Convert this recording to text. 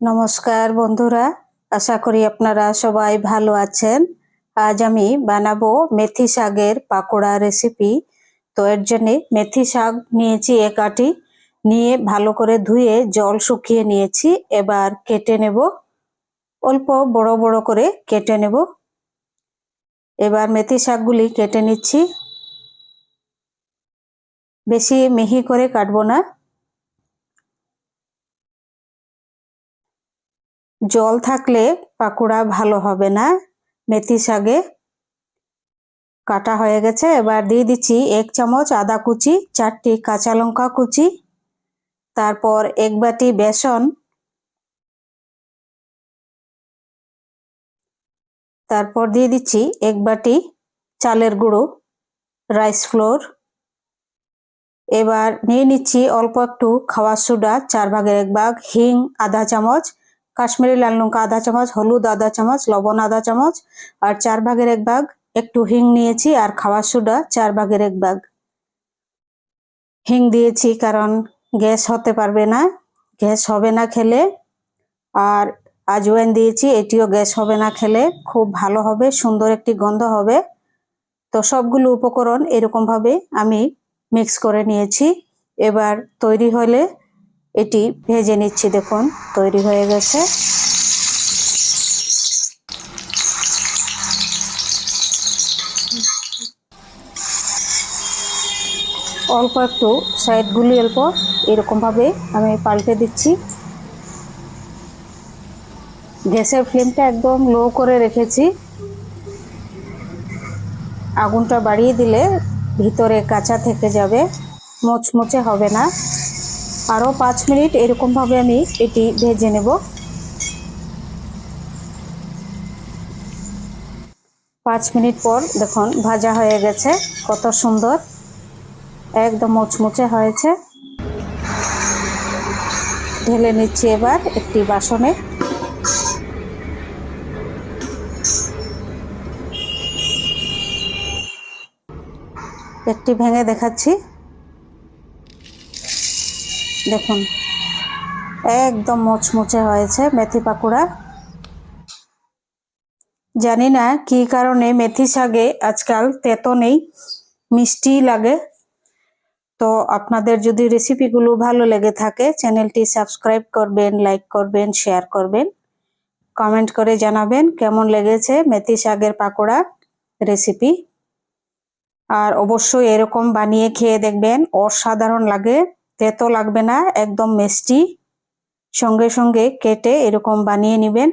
নমস্কার বন্ধুরা, আশা করি আপনারা সবাই ভালো আছেন। আজ আমি বানাবো মেথি শাকের পাকোড়া রেসিপি। তো এর জন্য মেথি শাক নিয়েছি এক আটি, নিয়ে ভালো করে ধুয়ে জল শুকিয়ে নিয়েছি। এবার কেটে নেব, অল্প বড় বড় করে কেটে নেব। এবার মেথি শাকগুলি কেটে নিচ্ছি, বেশি মিহি করে কাটবো না। জল থাকলে পাকোড়া ভালো হবে না। মেথি শাকে কাটা হয়ে গেছে। এবার দিয়ে দিচ্ছি 1 চামচ আদা কুচি, 4টি কাঁচা লঙ্কা কুচি, তারপর 1 বাটি বেসন, তারপর দিয়ে দিচ্ছি 1 বাটি চালের গুঁড়ো, রাইস ফ্লোর। এবার নিয়ে নিচ্ছি অল্প একটু খাওয়ার সোডা 4 ভাগের 1 ভাগ, হিং আধা চামচ, কাশ্মীরি লাল লঙ্কা আধা চামচ, হলুদ আধা চামচ, লবণ আধা চামচ, আর 4 ভাগের 1 ভাগ একটু হিং নিয়েছি, আর খাওয়ার সোডা 4 ভাগের 1 ভাগ। হিং দিয়েছি কারণ গ্যাস হতে পারবে না, গ্যাস হবে না খেলে। আর আজওয়াইন দিয়েছি, এটিও গ্যাস হবে না খেলে, খুব ভালো হবে, সুন্দর একটি গন্ধ হবে। তো সবগুলো উপকরণ এরকম ভাবে আমি মিক্স করে নিয়েছি। এবার তৈরি হলে এটি ভেজে নিচ্ছি। দেখুন তৈরি হয়ে গেছে। অল্প একটু সাইডগুলি অল্প এরকম ভাবে আমি পাল্টে দিচ্ছি। গ্যাসের ফ্লেমটা একদম লো করে রেখেছি। আগুনটা বাড়িয়ে দিলে ভিতরে কাঁচা থেকে যাবে, মুচমুচে হবে না। আরও 5 মিনিট এরকম ভাবে আমি এটি ভেজে নেব। 5 মিনিট পর দেখুন ভাজা হয়ে গেছে, কত সুন্দর, একদম মুচমুচে হয়েছে। ঢেলে নিচ্ছি এবার একটি বাসনে। একটি ভেঙে দেখাচ্ছি, দেখুন একদম মুচমুচে হয়েছে মেথি পাকোড়া। জানি না কি কারণে মেথি শাকে আজকাল তেতো নেই, মিষ্টি লাগে। তো আপনাদের যদি রেসিপিগুলো ভালো লেগে থাকে, চ্যানেলটি সাবস্ক্রাইব করবেন, লাইক করবেন, শেয়ার করবেন, কমেন্ট করে জানাবেন কেমন লেগেছে মেথি শাকের পাকোড়া রেসিপি। আর অবশ্যই এরকম বানিয়ে খেয়ে দেখবেন, অসাধারণ লাগে, তেতো লাগবে না, একদম মিষ্টি। সঙ্গে সঙ্গে কেটে এরকম বানিয়ে নেবেন।